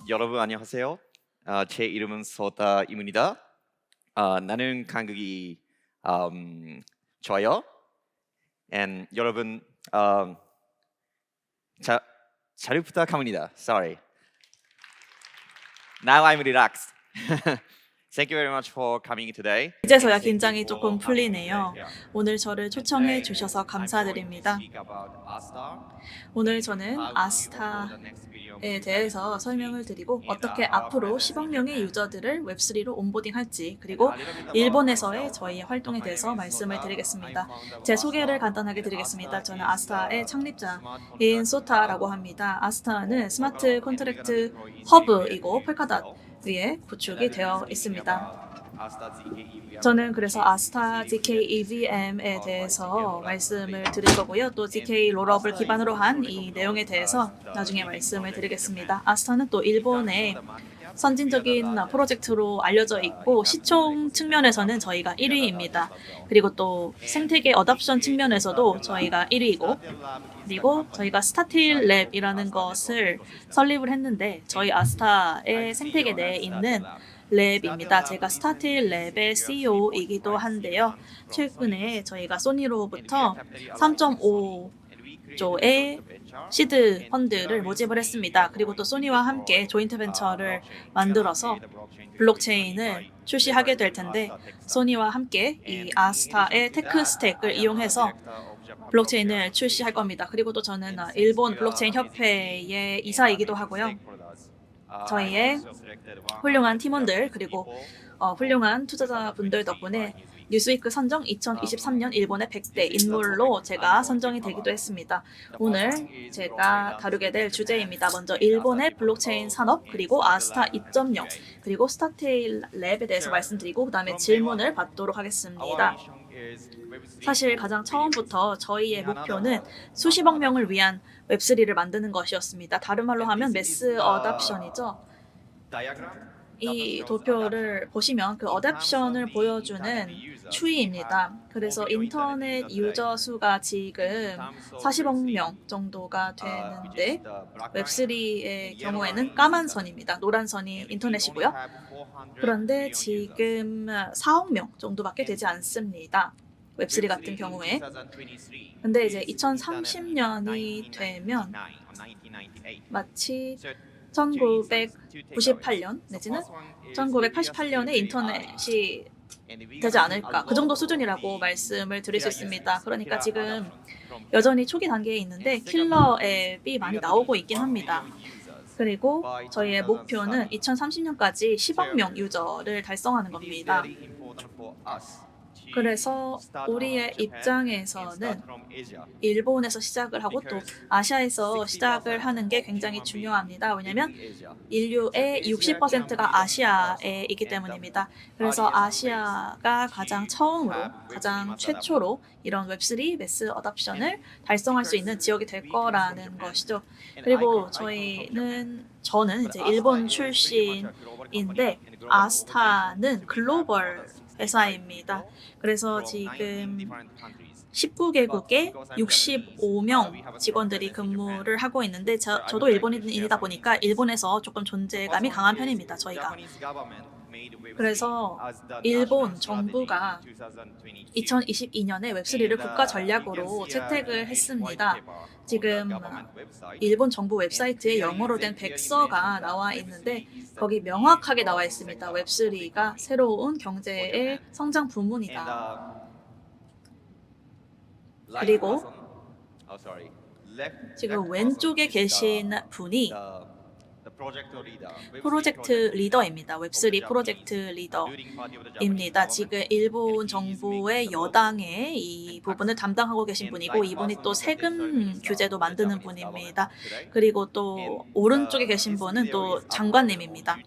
여러분 안녕하세요. 제 이름은 소다 이문이다. 나는 한국이 좋아요. And 여러분 자, 잘 부탁합니다. Sorry. Now I'm relaxed. Thank you very much for coming today. 이제서야 긴장이 조금 풀리네요. 오늘 저를 초청해 주셔서 감사드립니다. 오늘 저는 아스타에 대해서 설명을 드리고 어떻게 앞으로 10억 명의 유저들을 웹3로 온보딩할지, 그리고 일본에서의 저희의 활동에 대해서 말씀을 드리겠습니다. 제 소개를 간단하게 드리겠습니다. 저는 아스타의 창립자인 소타라고 합니다. 아스타는 스마트 컨트랙트 허브이고 폴카닷 위에 구축이 되어 있습니다. 저는 그래서 아스타 ZK EVM에 대해서 말씀을 드릴 거고요. 또 ZK 롤업을 기반으로 한 이 내용에 대해서 나중에 말씀을 드리겠습니다. 아스타는 또 일본의 선진적인 프로젝트로 알려져 있고 시총 측면에서는 저희가 1위입니다. 그리고 또 생태계 어답션 측면에서도 저희가 1위이고, 그리고 저희가 스타테일 랩이라는 것을 설립을 했는데 저희 아스타의 생태계 내에 있는 랩입니다. 제가 스타테일 랩의 CEO이기도 한데요. 최근에 저희가 소니로부터 3.5조의 시드 펀드를 모집을 했습니다. 그리고 또 소니와 함께 조인트 벤처를 만들어서 블록체인을 출시하게 될 텐데, 소니와 함께 이 아스타의 테크 스택을 이용해서 블록체인을 출시할 겁니다. 그리고 또 저는 일본 블록체인 협회의 이사이기도 하고요. 저희의 훌륭한 팀원들 그리고 훌륭한 투자자분들 덕분에 뉴스위크 선정 2023년 일본의 100대 인물로 제가 선정이 되기도 했습니다. 오늘 제가 다루게 될 주제입니다. 먼저 일본의 블록체인 산업, 그리고 아스타 2.0, 그리고 스타테일 랩에 대해서 말씀드리고 그 다음에 질문을 받도록 하겠습니다. 사실 가장 처음부터 저희의 목표는 수십억 명을 위한 웹3를 만드는 것이었습니다. 다른 말로 하면 매스 어답션이죠. 이 도표를 보시면 그 어댑션을 보여주는 추이입니다. 그래서 인터넷 유저 수가 지금 40억 명 정도가 되는데, 웹3의 경우에는 까만 선입니다. 노란 선이 인터넷이고요. 그런데 지금 4억 명 정도밖에 되지 않습니다. 웹3 같은 경우에. 근데 이제 2030년이 되면 마치 1998년 내지는 1988년에 인터넷이 되지 않을까, 그 정도 수준이라고 말씀을 드릴 수 있습니다. 그러니까 지금 여전히 초기 단계에 있는데 킬러 앱이 많이 나오고 있긴 합니다. 그리고 저희의 목표는 2030년까지 10억 명 유저를 달성하는 겁니다. 그래서 우리의 입장에서는 일본에서 시작을 하고 또 아시아에서 시작을 하는 게 굉장히 중요합니다. 왜냐하면 인류의 60%가 아시아에 있기 때문입니다. 그래서 아시아가 가장 처음으로, 가장 최초로 이런 웹3 매스 어답션을 달성할 수 있는 지역이 될 거라는 것이죠. 그리고 저는 이제 일본 출신인데 아스타는 글로벌 회사입니다. 그래서 지금 19개국에 65명 직원들이 근무를 하고 있는데 저도 일본인이다 보니까 일본에서 조금 존재감이 강한 편입니다, 저희가. 그래서 일본 정부가 2022년에 웹3를 국가 전략으로 채택을 했습니다. 지금 일본 정부 웹사이트에 영어로 된 백서가 나와 있는데 거기 명확하게 나와 있습니다. 웹3가 새로운 경제의 성장 부문이다. 그리고 지금 왼쪽에 계신 분이 프로젝트 리더입니다. 웹3 프로젝트 리더입니다. 지금 일본 정부의 여당의 이 부분을 담당하고 계신 분이고, 이분이 또 세금 규제도 만드는 분입니다. 그리고 또 오른쪽에 계신 분은 또 장관님입니다.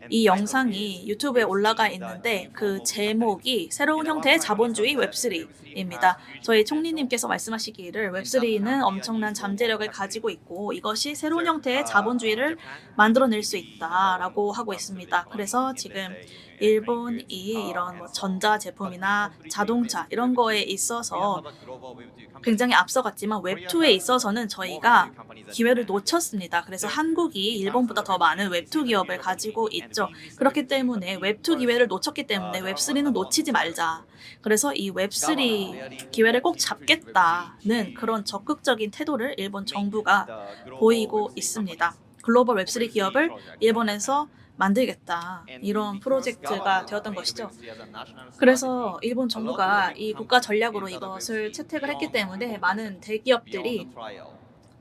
이 영상이 유튜브에 올라가 있는데 그 제목이 새로운 형태의 자본주의 웹3입니다. 저희 총리님께서 말씀하시기를 웹3는 엄청난 잠재력을 가지고 있고 이것이 새로운 형태의 자본주의를 만들어낼 수 있다라고 하고 있습니다. 그래서 지금 일본이 이런 뭐 전자 제품이나 자동차 이런 거에 있어서 굉장히 앞서갔지만 웹2에 있어서는 저희가 기회를 놓쳤습니다. 그래서 한국이 일본보다 더 많은 웹2 기업을 가지고 있죠. 그렇기 때문에 웹2 기회를 놓쳤기 때문에 웹3는 놓치지 말자. 그래서 이 웹3 기회를 꼭 잡겠다는 그런 적극적인 태도를 일본 정부가 보이고 있습니다. 글로벌 웹3 기업을 일본에서 만들겠다. 이런 프로젝트가 되었던 것이죠. 그래서 일본 정부가 이 국가 전략으로 이것을 채택을 했기 때문에 많은 대기업들이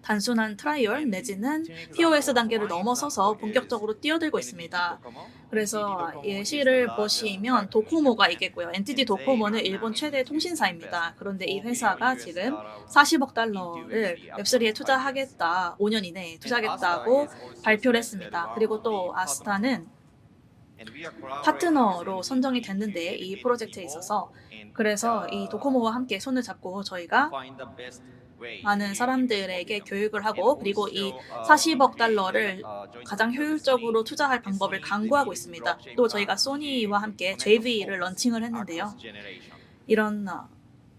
단순한 트라이얼 내지는 POS 단계를 넘어서서 본격적으로 뛰어들고 있습니다. 그래서 예시를 보시면 도코모가 있겠고요. NTT 도코모는 일본 최대 통신사입니다. 그런데 이 회사가 지금 40억 달러를 웹3에 투자하겠다, 5년 이내에 투자하겠다고 발표를 했습니다. 그리고 또 아스타는 파트너로 선정이 됐는데 이 프로젝트에 있어서 그래서 이 도코모와 함께 손을 잡고 저희가 많은 사람들에게 교육을 하고 그리고 이 40억 달러를 가장 효율적으로 투자할 방법을 강구하고 있습니다. 또 저희가 소니와 함께 JV를 런칭을 했는데요. 이런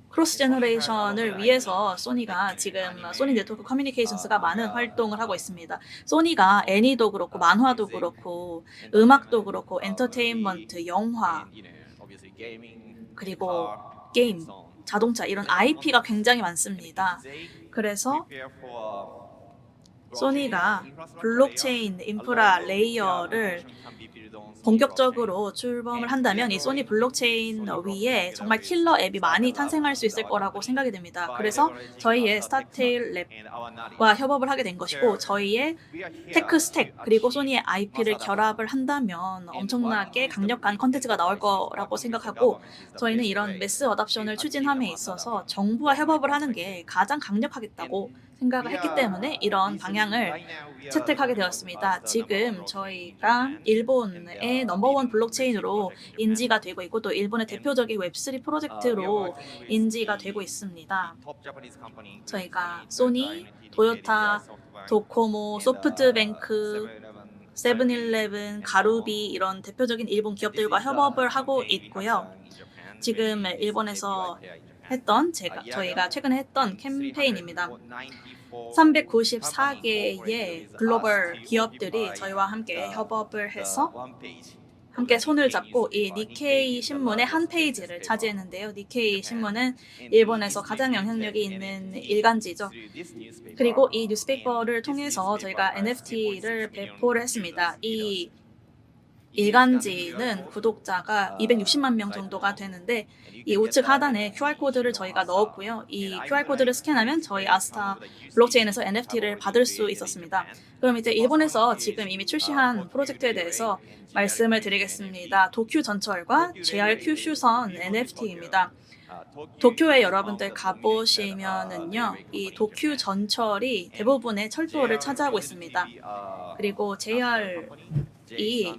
크로스 제너레이션을 위해서 소니가 지금 소니 네트워크 커뮤니케이션스가 많은 활동을 하고 있습니다. 소니가 애니도 그렇고 만화도 그렇고 음악도 그렇고 엔터테인먼트, 영화 그리고 게임, 자동차 이런 IP가 굉장히 많습니다. 그래서 소니가 블록체인 인프라 레이어를 본격적으로 출범을 한다면 이 소니 블록체인 위에 정말 킬러 앱이 많이 탄생할 수 있을 거라고 생각이 됩니다. 그래서 저희의 스타테일 랩과 협업을 하게 된 것이고 저희의 테크 스택 그리고 소니의 IP를 결합을 한다면 엄청나게 강력한 컨텐츠가 나올 거라고 생각하고 저희는 이런 매스 어답션을 추진함에 있어서 정부와 협업을 하는 게 가장 강력하겠다고 생각을 했기 때문에 이런 방향을 채택하게 되었습니다. 지금 저희가 일본의 넘버원 블록체인으로 인지가 되고 있고 또 일본의 대표적인 웹3 프로젝트로 인지가 되고 있습니다. 저희가 소니, 토요타, 도코모, 소프트뱅크, 세븐일레븐, 가루비 이런 대표적인 일본 기업들과 협업을 하고 있고요. 지금 일본에서 저희가 최근에 했던 캠페인입니다. 394개의 글로벌 기업들이 저희와 함께 협업을 해서 함께 손을 잡고 이 니케이 신문의 한 페이지를 차지했는데요. 니케이 신문은 일본에서 가장 영향력이 있는 일간지죠. 그리고 이 뉴스페이퍼를 통해서 저희가 NFT를 배포를 했습니다. 이 일간지는 구독자가 260만 명 정도가 되는데 이 우측 하단에 QR코드를 저희가 넣었고요. 이 QR코드를 스캔하면 저희 아스타 블록체인에서 NFT를 받을 수 있었습니다. 그럼 이제 일본에서 지금 이미 출시한 프로젝트에 대해서 말씀을 드리겠습니다. 도쿄 전철과 JR 큐슈선 NFT입니다. 도쿄에 여러분들 가보시면은요, 이 도쿄 전철이 대부분의 철도를 차지하고 있습니다. 그리고 JR이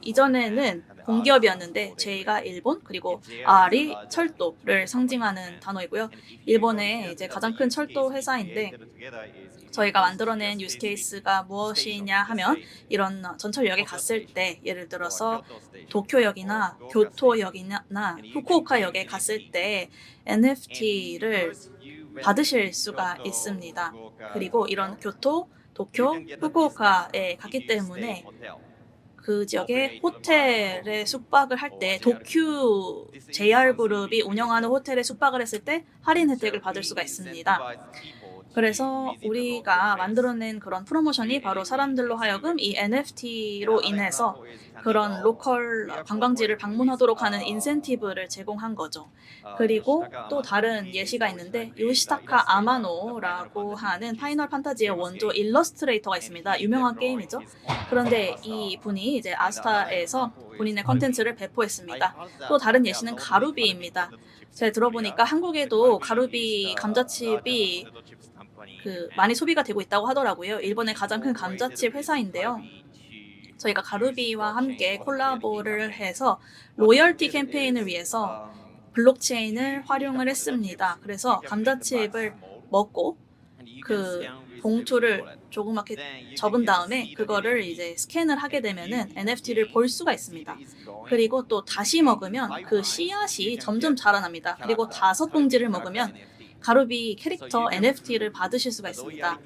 이전에는 공기업이었는데 J가 일본 그리고 R이 철도를 상징하는 단어이고요. 일본의 이제 가장 큰 철도 회사인데 저희가 만들어낸 유스케이스가 무엇이냐 하면 이런 전철역에 갔을 때 예를 들어서 도쿄역이나 교토역이나 후쿠오카역에 갔을 때 NFT를 받으실 수가 있습니다. 그리고 이런 교토, 도쿄, 후쿠오카에 갔기 때문에 그 지역의 호텔에 숙박을 할 때 도쿄 JR그룹이 운영하는 호텔에 숙박을 했을 때 할인 혜택을 받을 수가 있습니다. 그래서 우리가 만들어낸 그런 프로모션이 바로 사람들로 하여금 이 NFT로 인해서 그런 로컬 관광지를 방문하도록 하는 인센티브를 제공한 거죠. 그리고 또 다른 예시가 있는데 요시타카 아마노라고 하는 파이널 판타지의 원조 일러스트레이터가 있습니다. 유명한 게임이죠. 그런데 이 분이 이제 아스타에서 본인의 컨텐츠를 배포했습니다. 또 다른 예시는 가루비입니다. 제가 들어보니까 한국에도 가루비 감자칩이 많이 소비가 되고 있다고 하더라고요. 일본의 가장 큰 감자칩 회사인데요. 저희가 가루비와 함께 콜라보를 해서 로열티 캠페인을 위해서 블록체인을 활용을 했습니다. 그래서 감자칩을 먹고 그 봉투를 조그맣게 접은 다음에 그거를 이제 스캔을 하게 되면은 NFT를 볼 수가 있습니다. 그리고 또 다시 먹으면 그 씨앗이 점점 자라납니다. 그리고 5봉지를 먹으면 가루비 캐릭터 NFT를 받으실 수가 있습니다.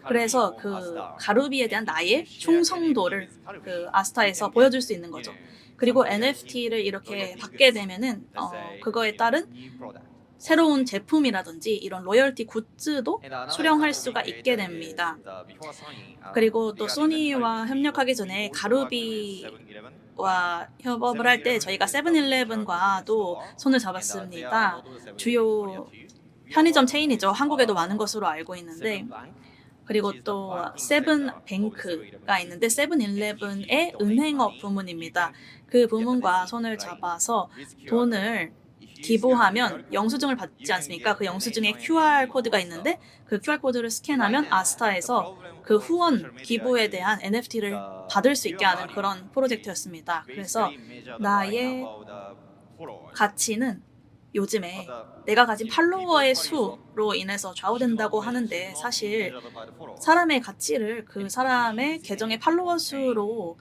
그래서 그 가루비에 대한 나의 충성도를 그 아스타에서 보여줄 수 있는 거죠. 그리고 NFT를 이렇게 받게 되면은 그거에 따른 새로운 제품이라든지 이런 로열티 굿즈도 수령할 수가 있게 됩니다. 그리고 또 소니와 협력하기 전에 가루비와 협업을 할 때 저희가 세븐일레븐과도 손을 잡았습니다. 주요 편의점 체인이죠. 한국에도 많은 것으로 알고 있는데, 그리고 또 세븐뱅크가 있는데 세븐일레븐의 은행업 부문입니다. 그 부문과 손을 잡아서 돈을 기부하면 영수증을 받지 않습니까? 그 영수증에 QR 코드가 있는데 그 QR 코드를 스캔하면 아스타에서 그 후원 기부에 대한 NFT를 받을 수 있게 하는 그런 프로젝트였습니다. 그래서 나의 가치는 요즘에 내가 가진 팔로워의 수로 인해서 좌우된다고 하는데, 사실 사람의 가치를 그 사람의 계정의 팔로워 수로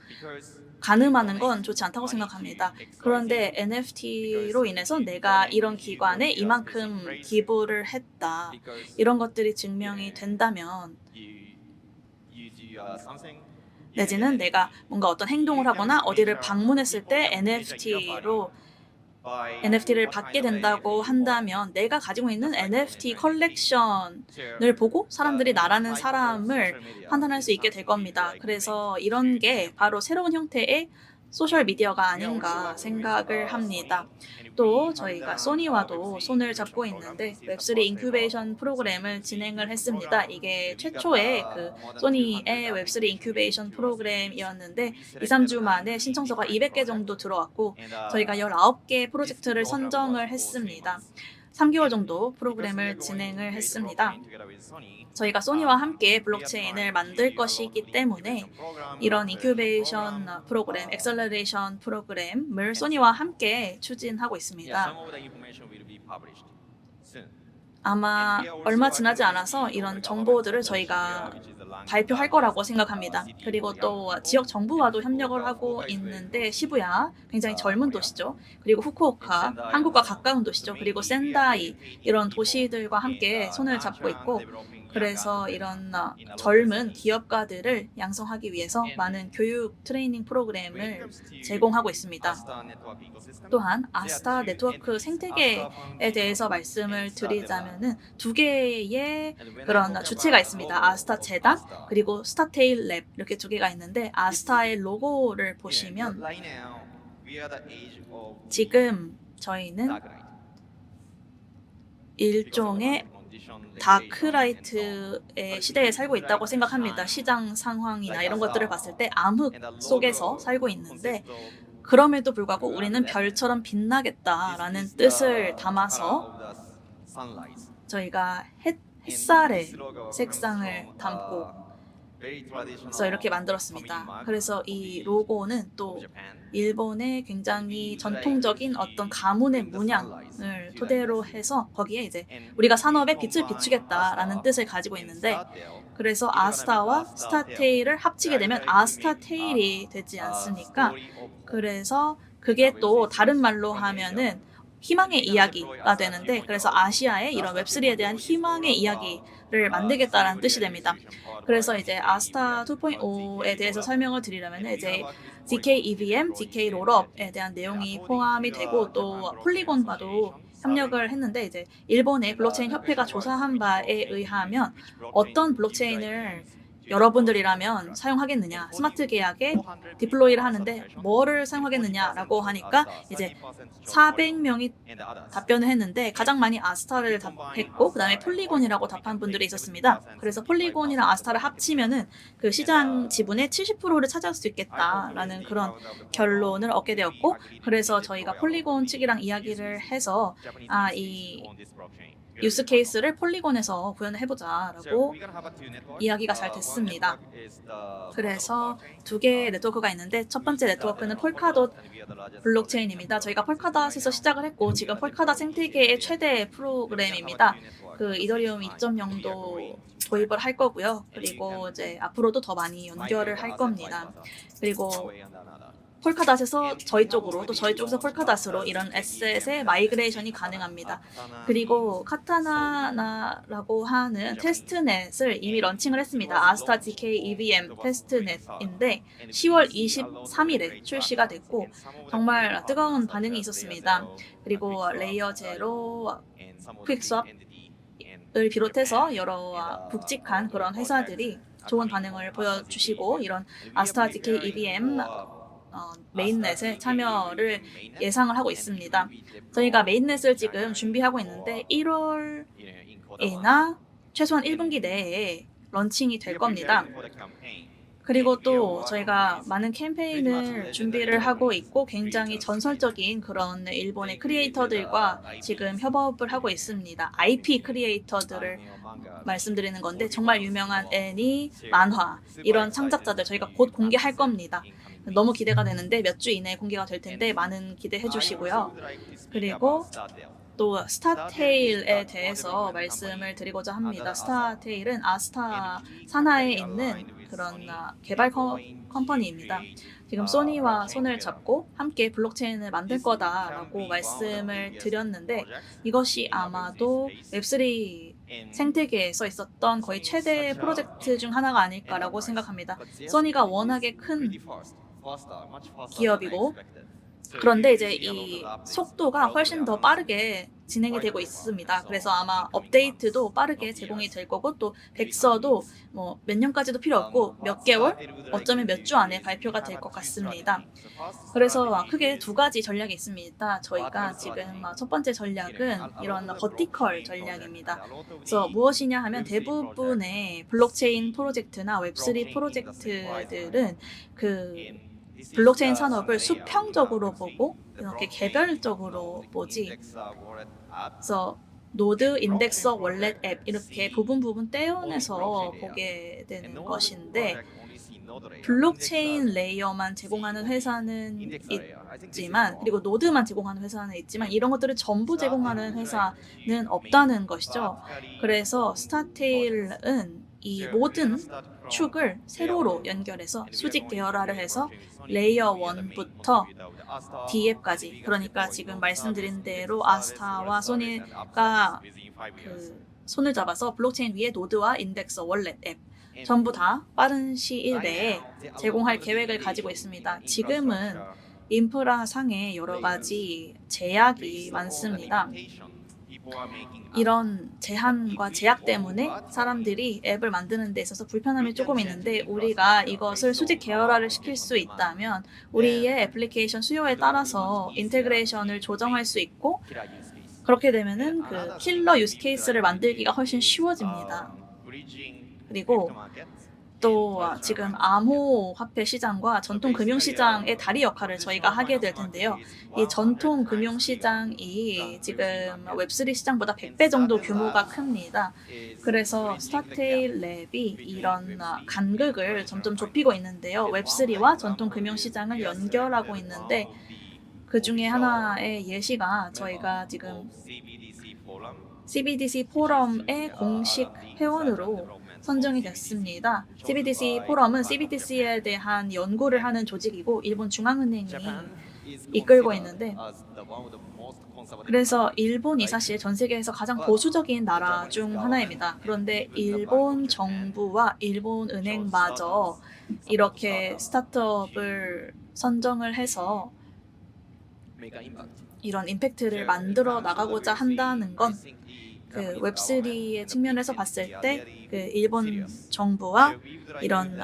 가늠하는 건 좋지 않다고 생각합니다. 그런데 NFT로 인해서 내가 이런 기관에 이만큼 기부를 했다, 이런 것들이 증명이 된다면, 내지는 내가 뭔가 어떤 행동을 하거나 어디를 방문했을 때 NFT를 받게 된다고 한다면 내가 가지고 있는 NFT 컬렉션을 보고 사람들이 나라는 사람을 판단할 수 있게 될 겁니다. 그래서 이런 게 바로 새로운 형태의 소셜 미디어가 아닌가 생각을 합니다. 또 저희가 소니와도 손을 잡고 있는데 웹3 인큐베이션 프로그램을 진행을 했습니다. 이게 최초의 그 소니의 웹3 인큐베이션 프로그램이었는데 2, 3주 만에 신청서가 200개 정도 들어왔고 저희가 19개 프로젝트를 선정을 했습니다. 3개월 정도 프로그램을 진행을 했습니다. 저희가 소니와 함께 블록체인을 만들 것이기 때문에 이런 인큐베이션 프로그램, 엑셀러레이션 프로그램을 소니와 함께 추진하고 있습니다. 아마 얼마 지나지 않아서 이런 정보들을 저희가 발표할 거라고 생각합니다. 그리고 또 지역 정부와도 협력을 하고 있는데 시부야 굉장히 젊은 도시죠. 그리고 후쿠오카 한국과 가까운 도시죠. 그리고 센다이 이런 도시들과 함께 손을 잡고 있고, 그래서 이런 젊은 기업가들을 양성하기 위해서 많은 교육 트레이닝 프로그램을 제공하고 있습니다. 또한 아스타 네트워크 생태계에 대해서 말씀을 드리자면은 2개의 그런 주체가 있습니다. 아스타 재단 그리고 스타테일 랩, 이렇게 2개가 있는데 아스타의 로고를 보시면 지금 저희는 일종의 다크라이트의 시대에 살고 있다고 생각합니다. 시장 상황이나 이런 것들을 봤을 때 암흑 속에서 살고 있는데, 그럼에도 불구하고 우리는 별처럼 빛나겠다라는 뜻을 담아서 저희가 햇살의 색상을 담고 그래서 이렇게 만들었습니다. 그래서 이 로고는 또 일본의 굉장히 전통적인 어떤 가문의 문양을 토대로 해서 거기에 이제 우리가 산업에 빛을 비추겠다라는 뜻을 가지고 있는데, 그래서 아스타와 스타테일을 합치게 되면 아스타테일이 되지 않습니까? 그래서 그게 또 다른 말로 하면은 희망의 이야기가 되는데, 그래서 아시아의 이런 웹3에 대한 희망의 이야기를 만들겠다라는 뜻이 됩니다. 그래서 이제 아스타 2.0에 대해서 설명을 드리려면 이제 DK EVM, DK 롤업에 대한 내용이 포함이 되고, 또 폴리곤과도 협력을 했는데 이제 일본의 블록체인 협회가 조사한 바에 의하면 어떤 블록체인을 여러분들이라면 사용하겠느냐, 스마트 계약에 디플로이를 하는데 뭐를 사용하겠느냐라고 하니까 이제 400명이 답변을 했는데 가장 많이 아스타를 답했고 그다음에 폴리곤이라고 답한 분들이 있었습니다. 그래서 폴리곤이랑 아스타를 합치면은 그 시장 지분의 70%를 차지할 수 있겠다라는 그런 결론을 얻게 되었고, 그래서 저희가 폴리곤 측이랑 이야기를 해서 이 유스 케이스를 폴리곤에서 구현을 해보자라고 이야기가 잘 됐습니다. 그래서 2개의 네트워크가 있는데 첫 번째 네트워크는 폴카돗 블록체인입니다. 저희가 폴카닷에서 시작을 했고 지금 폴카닷 생태계의 최대 프로그램입니다. 그 이더리움 2.0도 도입을 할 거고요. 그리고 이제 앞으로도 더 많이 연결을 할 겁니다. 그리고 폴카닷에서 저희 쪽으로 또 저희 쪽에서 폴카닷으로 이런 에셋의 마이그레이션이 가능합니다. 그리고 카타나라고 하는 테스트넷을 이미 런칭을 했습니다. 아스타 DK EVM 테스트넷인데 10월 23일에 출시가 됐고 정말 뜨거운 반응이 있었습니다. 그리고 레이어 제로, 퀵스왑을 비롯해서 여러 굵직한 그런 회사들이 좋은 반응을 보여주시고 이런 아스타 DK EVM 메인넷에 참여를 예상을 하고 있습니다. 저희가 메인넷을 지금 준비하고 있는데 1월이나 최소한 1분기 내에 런칭이 될 겁니다. 그리고 또 저희가 많은 캠페인을 준비를 하고 있고 굉장히 전설적인 그런 일본의 크리에이터들과 지금 협업을 하고 있습니다. IP 크리에이터들을 말씀드리는 건데 정말 유명한 애니, 만화 이런 창작자들 저희가 곧 공개할 겁니다. 너무 기대가 되는데 몇 주 이내에 공개가 될 텐데 많은 기대해 주시고요. 그리고 또 스타테일에 대해서 말씀을 드리고자 합니다. 스타테일은 아스타 산하에 있는 그런 개발 컴퍼니입니다. 지금 소니와 손을 잡고 함께 블록체인을 만들 거다라고 말씀을 드렸는데 이것이 아마도 웹3 생태계에서 있었던 거의 최대 프로젝트 중 하나가 아닐까라고 생각합니다. 소니가 워낙에 큰 기업이고 그런데 이제 이 속도가 훨씬 더 빠르게 진행이 되고 있습니다. 그래서 아마 업데이트도 빠르게 제공이 될 거고 또 백서도 뭐 몇 년까지도 필요 없고 몇 개월, 어쩌면 몇 주 안에 발표가 될 것 같습니다. 그래서 크게 두 가지 전략이 있습니다. 저희가 지금 첫 번째 전략은 이런 버티컬 전략입니다. 그래서 무엇이냐 하면 대부분의 블록체인 프로젝트나 웹3 프로젝트들은 그 블록체인 산업을 수평적으로 보고 이렇게 개별적으로 보지. 그래서 노드, 인덱서, 월렛 앱 이렇게 부분 떼어내서 보게 되는 것인데 블록체인 레이어만 제공하는 회사는 있지만 그리고 노드만 제공하는 회사는 있지만 이런 것들을 전부 제공하는 회사는 없다는 것이죠. 그래서 스타테일은 이 모든 축을 세로로 연결해서 수직 계열화를 해서 레이어 1부터 D앱까지 그러니까 지금 말씀드린 대로 아스타와 소니가 그 손을 잡아서 블록체인 위에 노드와 인덱서, 월렛 앱 전부 다 빠른 시일 내에 제공할 계획을 가지고 있습니다. 지금은 인프라 상에 여러 가지 제약이 많습니다. 이런 제한과 제약 때문에 사람들이 앱을 만드는 데 있어서 불편함이 조금 있는데 우리가 이것을 수직 계열화를 시킬 수 있다면 우리의 애플리케이션 수요에 따라서 인테그레이션을 조정할 수 있고 그렇게 되면은 그 킬러 유스 케이스를 만들기가 훨씬 쉬워집니다. 그리고 또 지금 암호화폐 시장과 전통 금융 시장의 다리 역할을 저희가 하게 될 텐데요. 이 전통 금융 시장이 지금 웹3 시장보다 100배 정도 규모가 큽니다. 그래서 스타테일 랩이 이런 간극을 점점 좁히고 있는데요. 웹3와 전통 금융 시장을 연결하고 있는데 그 중에 하나의 예시가 저희가 지금 CBDC 포럼의 공식 회원으로 선정이 됐습니다. CBDC 포럼은 CBDC에 대한 연구를 하는 조직이고 일본 중앙은행이 이끌고 있는데 그래서 일본이 사실 전 세계에서 가장 보수적인 나라 중 하나입니다. 그런데 일본 정부와 일본 은행마저 이렇게 스타트업을 선정을 해서 이런 임팩트를 만들어 나가고자 한다는 건 그 웹3의 측면에서 봤을 때 그 일본 정부와 이런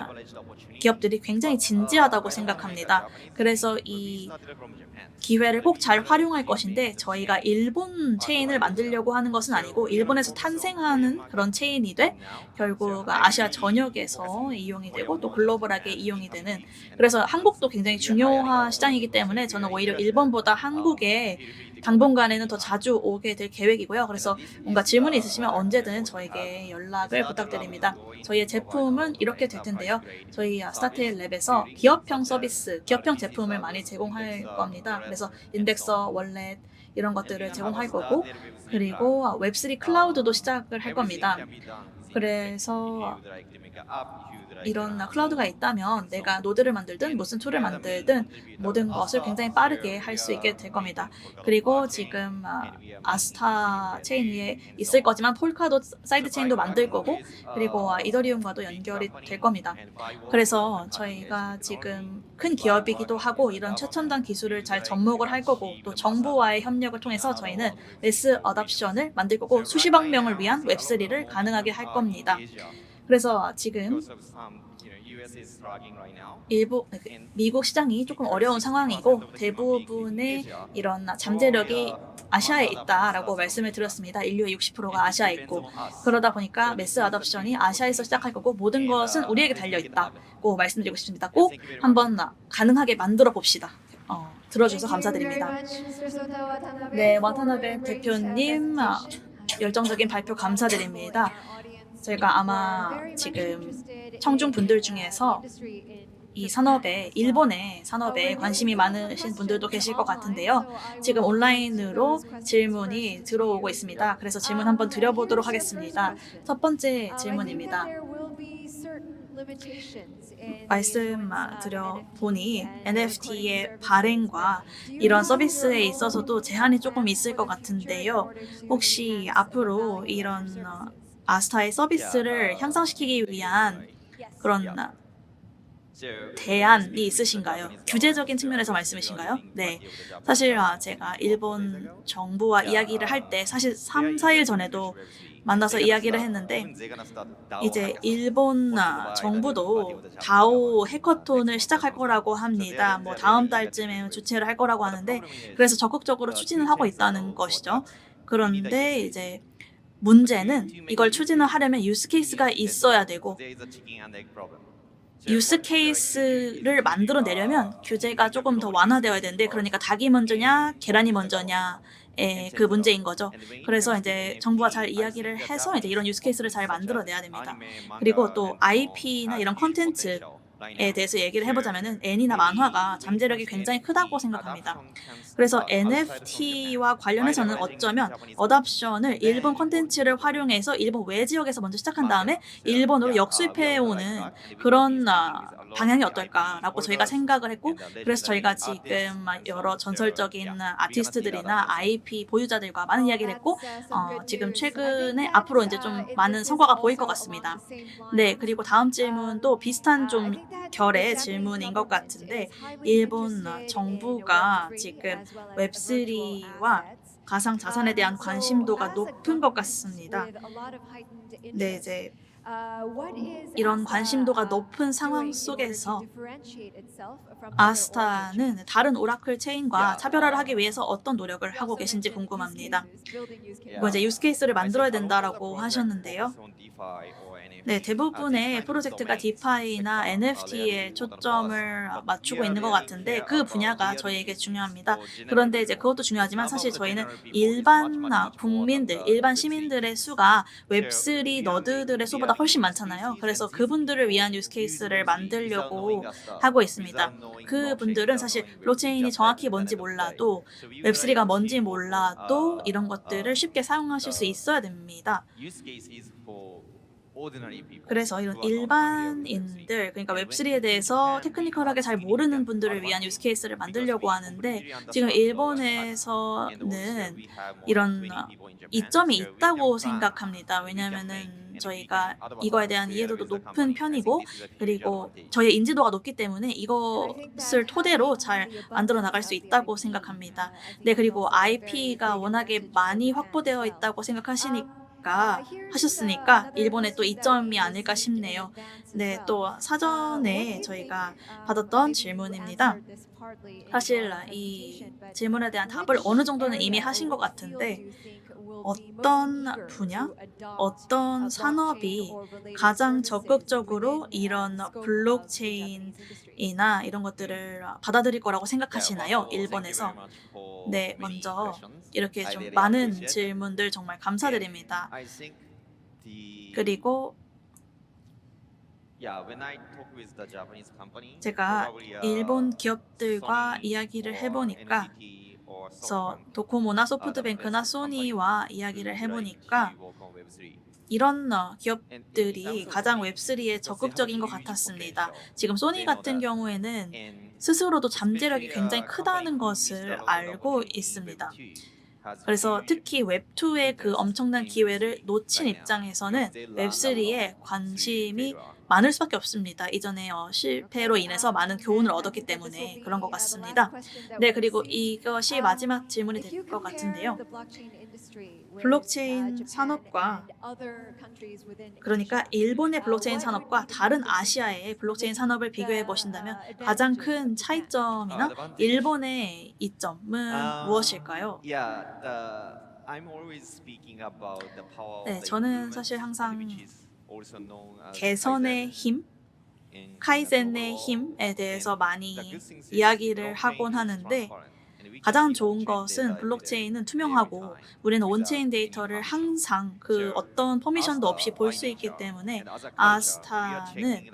기업들이 굉장히 진지하다고 생각합니다. 그래서 이 기회를 꼭 잘 활용할 것인데 저희가 일본 체인을 만들려고 하는 것은 아니고 일본에서 탄생하는 그런 체인이 돼 결국 아시아 전역에서 이용이 되고 또 글로벌하게 이용이 되는 그래서 한국도 굉장히 중요한 시장이기 때문에 저는 오히려 일본보다 한국에 당분간에는 더 자주 오게 될 계획이고요. 그래서 뭔가 질문이 있으시면 언제든 저에게 연락을 부탁드립니다. 저희의 제품은 이렇게 될 텐데요. 저희 스타테일 랩에서 기업형 서비스, 기업형 제품을 많이 제공할 겁니다. 그래서 인덱서, 월렛 이런 것들을 제공할 거고 그리고 웹3 클라우드도 시작을 할 겁니다. 그래서 이런 클라우드가 있다면 내가 노드를 만들든 무슨 툴을 만들든 모든 것을 굉장히 빠르게 할 수 있게 될 겁니다. 그리고 지금 아스타 체인 위에 있을 거지만 폴카도 사이드 체인도 만들 거고 그리고 이더리움과도 연결이 될 겁니다. 그래서 저희가 지금 큰 기업이기도 하고 이런 최첨단 기술을 잘 접목을 할 거고 또 정부와의 협력을 통해서 저희는 매스 어답션을 만들 거고 수십억 명을 위한 웹3를 가능하게 할 겁니다. 그래서 지금 미국 시장이 조금 어려운 상황이고 대부분의 이런 잠재력이 아시아에 있다라고 말씀을 드렸습니다. 인류의 60%가 아시아에 있고 그러다 보니까 매스 어답션이 아시아에서 시작할 거고 모든 것은 우리에게 달려 있다고 말씀드리고 싶습니다. 꼭 한번 가능하게 만들어 봅시다. 들어주셔서 감사드립니다. 네, 와타나베 대표님 열정적인 발표 감사드립니다. 저희가 아마 지금 청중 분들 중에서 이 산업에 일본의 산업에 관심이 많으신 분들도 계실 것 같은데요. 지금 온라인으로 질문이 들어오고 있습니다. 그래서 질문 한번 드려보도록 하겠습니다. 첫 번째 질문입니다. 말씀 드려보니 NFT의 발행과 이런 서비스에 있어서도 제한이 조금 있을 것 같은데요. 혹시 앞으로 이런 아스타의 서비스를 향상시키기 위한 그런 대안이 있으신가요? 규제적인 측면에서 말씀이신가요? 네. 사실 제가 일본 정부와 이야기를 할 때 사실 3, 4일 전에도 만나서 이야기를 했는데 이제 일본 정부도 다오 해커톤을 시작할 거라고 합니다. 뭐 다음 달쯤에 주최를 할 거라고 하는데 그래서 적극적으로 추진을 하고 있다는 것이죠. 그런데 이제 문제는 이걸 추진을 하려면 유스 케이스가 있어야 되고 유스 케이스를 만들어내려면 규제가 조금 더 완화되어야 되는데 그러니까 닭이 먼저냐 계란이 먼저냐의 그 문제인 거죠. 그래서 이제 정부와 잘 이야기를 해서 이제 이런 유스 케이스를 잘 만들어내야 됩니다. 그리고 또 IP나 이런 콘텐츠에 대해서 얘기를 해보자면은 애니나 만화가 잠재력이 굉장히 크다고 생각합니다. 그래서 NFT와 관련해서는 어쩌면 어답션을 일본 콘텐츠를 활용해서 일본 외 지역에서 먼저 시작한 다음에 일본으로 역수입해오는 그런 방향이 어떨까라고 저희가 생각을 했고 그래서 저희가 지금 여러 전설적인 아티스트들이나 IP 보유자들과 많은 이야기를 했고 지금 최근에 앞으로 이제 좀 많은 성과가 보일 것 같습니다. 네, 그리고 다음 질문도 비슷한 좀 결의 질문인 것 같은데 일본 정부가 지금 웹3와 가상 자산에 대한 관심도가 높은 것 같습니다. 네, 이제 이런 관심도가 높은 상황 속에서 아스타는 다른 오라클 체인과 차별화를 하기 위해서 어떤 노력을 하고 계신지 궁금합니다. 뭐 이제 유스 케이스를 만들어야 된다라고 하셨는데요. 네, 대부분의 프로젝트가 디파이나 NFT에 초점을 맞추고 있는 것 같은데 그 분야가 저희에게 중요합니다. 그런데 이제 그것도 중요하지만 사실 저희는 일반 국민들, 일반 시민들의 수가 웹3 너드들의 수보다 훨씬 많잖아요. 그래서 그분들을 위한 유스 케이스를 만들려고 하고 있습니다. 그분들은 사실 블록체인이 정확히 뭔지 몰라도 웹3가 뭔지 몰라도 이런 것들을 쉽게 사용하실 수 있어야 됩니다. 그래서 이런 일반인들, 그러니까 웹3에 대해서 테크니컬하게 잘 모르는 분들을 위한 유스 케이스를 만들려고 하는데 지금 일본에서는 이런 이점이 있다고 생각합니다. 왜냐하면은 저희가 이거에 대한 이해도도 높은 편이고 그리고 저희의 인지도가 높기 때문에 이것을 토대로 잘 만들어 나갈 수 있다고 생각합니다. 네, 그리고 IP가 워낙에 많이 확보되어 있다고 하셨으니까 일본의 또 이점이 아닐까 싶네요. 네, 또 사전에 저희가 받았던 질문입니다. 사실 이 질문에 대한 답을 어느 정도는 이미 하신 것 같은데 어떤 분야, 어떤 산업이 가장 적극적으로 이런 블록체인이나 이런 것들을 받아들일 거라고 생각하시나요? 일본에서. 네, 먼저 이렇게 좀 많은 질문들 정말 감사드립니다. 그리고 제가 일본 기업들과 이야기를 해보니까 그래서 도코모나 소프트뱅크나 소니와 이야기를 해보니까 이런 기업들이 가장 웹3에 적극적인 것 같았습니다. 지금 소니 같은 경우에는 스스로도 잠재력이 굉장히 크다는 것을 알고 있습니다. 그래서 특히 웹2의 그 엄청난 기회를 놓친 입장에서는 웹3에 관심이 많을 수밖에 없습니다. 이전에 실패로 인해서 많은 교훈을 얻었기 때문에 그런 것 같습니다. 네, 그리고 이것이 마지막 질문이 될 것 같은데요. 블록체인 산업과 그러니까 일본의 블록체인 산업과 다른 아시아의 블록체인 산업을 비교해 보신다면 가장 큰 차이점이나 일본의 이점은 무엇일까요? 네, 저는 사실 항상 개선의 힘, 카이센의 힘에 대해서 많이 이야기를 하곤 하는데 가장 좋은 것은 블록체인은 투명하고 우리는 온체인 데이터를 항상 그 어떤 퍼미션도 없이 볼 수 있기 때문에 아스타는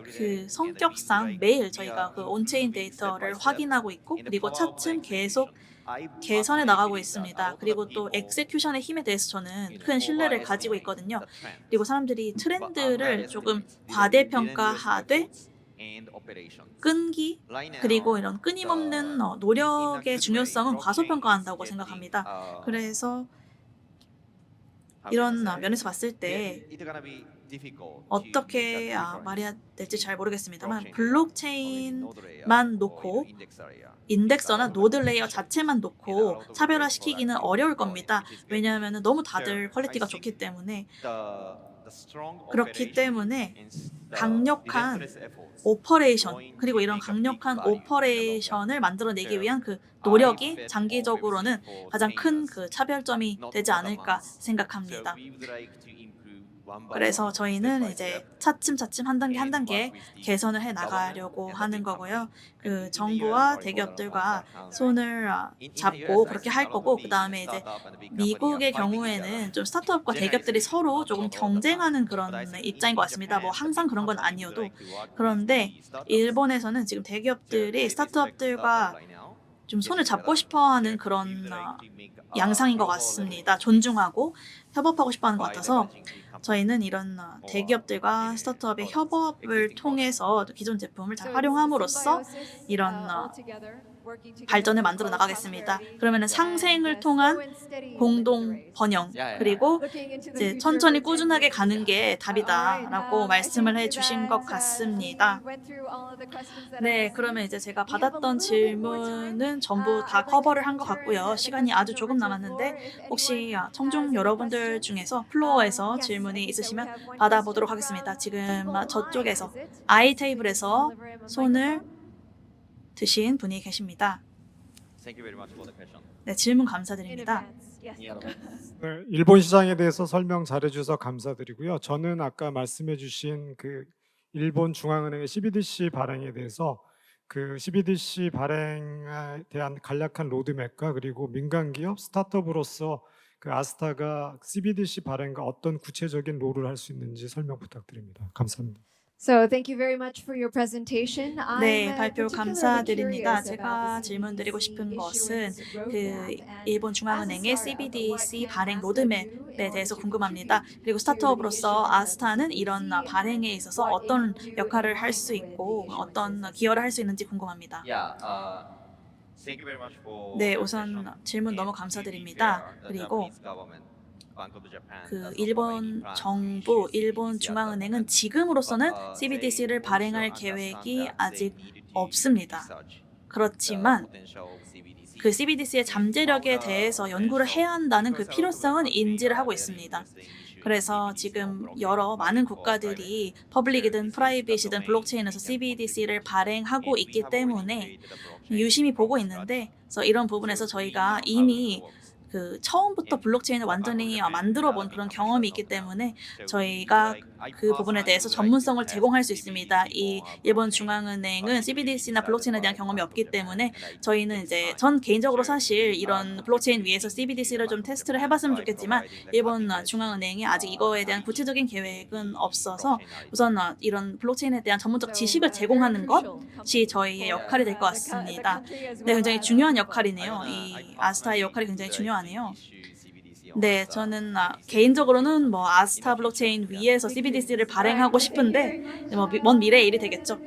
그 성격상 매일 저희가 그 온체인 데이터를 확인하고 있고 그리고 차츰 계속 개선해 나가고 있습니다. 그리고 또 엑세큐션의 힘에 대해서 저는 큰 신뢰를 가지고 있거든요. 그리고 사람들이 트렌드를 조금 과대평가하되 끈기 그리고 이런 끊임없는 노력의 중요성은 과소평가한다고 생각합니다. 그래서 이런 면에서 봤을 때 어떻게 말해야 될지 잘 모르겠습니다만 블록체인만 놓고 인덱서나 노드 레이어 자체만 놓고 차별화시키기는 어려울 겁니다. 왜냐하면 너무 다들 퀄리티가 좋기 때문에 그렇기 때문에 강력한 오퍼레이션 그리고 이런 강력한 오퍼레이션을 만들어내기 위한 그 노력이 장기적으로는 가장 큰 그 차별점이 되지 않을까 생각합니다. 그래서 저희는 이제 차츰차츰 한 단계 한 단계 개선을 해 나가려고 하는 거고요. 그 정부와 대기업들과 손을 잡고 그렇게 할 거고 그다음에 이제 미국의 경우에는 좀 스타트업과 대기업들이 서로 조금 경쟁하는 그런 입장인 것 같습니다. 뭐 항상 그런 건 아니어도. 그런데 일본에서는 지금 대기업들이 스타트업들과 좀 손을 잡고 싶어하는 그런 양상인 것 같습니다. 존중하고 협업하고 싶어하는 것 같아서 저희는 이런 대기업들과 스타트업의 협업을 통해서 기존 제품을 잘 활용함으로써 이런 발전을 만들어 나가겠습니다. 그러면은 상생을 통한 공동 번영 그리고 이제 천천히 꾸준하게 가는 게 답이다라고 말씀을 해주신 것 같습니다. 네, 그러면 이제 제가 받았던 질문은 전부 다 커버를 한 것 같고요. 시간이 아주 조금 남았는데 혹시 청중 여러분들 중에서 플로어에서 질문이 있으시면 받아보도록 하겠습니다. 지금 저쪽에서 아이 테이블에서 손을 드신 분이 계십니다. 네, 질문 감사드립니다. 네, 일본 시장에 대해서 설명 잘해주셔서 감사드리고요. 저는 아까 말씀해주신 그 일본 중앙은행의 CBDC 발행에 대해서 그 CBDC 발행에 대한 간략한 로드맵과 그리고 민간 기업 스타트업으로서 그 아스타가 CBDC 발행과 어떤 구체적인 롤을 할 수 있는지 설명 부탁드립니다. 감사합니다. So thank you very much for your presentation. 네, I'm 발표 particularly 감사드립니다. curious 제가 about the 질문드리고 싶은 것은 CBDC 그 issuance 일본 roadmap. 중앙은행의 As a startup, CBDC what 발행 can 로드맵에 Asta do in 대해서 order to 궁금합니다. contribute 그리고 to the 스타트업으로서 issuance of the 아스타는 이런 CBDC 발행에 and 있어서 what it 어떤 can do in 역할을 할 line 수 with 있고 the 어떤 issuances. 기여를 할 수 있는지 궁금합니다. Thank you very much for 네, your 우선 question. 질문 너무 And 감사드립니다. to be fair, the 그리고 Japanese government, Bank of Japan, 그 does not have 일본 any plan to 정부, issue 일본 CBDC at the 중앙은행은 moment. 지금으로서는 But, CBDC를 they 발행할 also understand 계획이 that they 아직 need to 없습니다. research the 그렇지만 potential of CBDC. 그 CBDC의 잠재력에 대해서 연구를 해야 한다는 그 필요성은 인지를 하고 있습니다. 그래서 지금 여러 많은 국가들이 퍼블릭이든 프라이빗이든 블록체인에서 CBDC를 발행하고 있기 때문에 유심히 보고 있는데 그래서 이런 부분에서 저희가 이미 그 처음부터 블록체인을 완전히 만들어 본 그런 경험이 있기 때문에 저희가 그 부분에 대해서 전문성을 제공할 수 있습니다. 이 일본 중앙은행은 CBDC나 블록체인에 대한 경험이 없기 때문에 저희는 이제 전 개인적으로 사실 이런 블록체인 위에서 CBDC를 좀 테스트를 해봤으면 좋겠지만 일본 중앙은행이 아직 이거에 대한 구체적인 계획은 없어서 우선 이런 블록체인에 대한 전문적 지식을 제공하는 것이 저희의 역할이 될 것 같습니다. 네, 굉장히 중요한 역할이네요. 이 아스타의 역할이 굉장히 중요하네요. 네, 저는 개인적으로는 뭐 아스타 블록체인 위에서 CBDC를 발행하고 싶은데 먼 미래의 일이 되겠죠.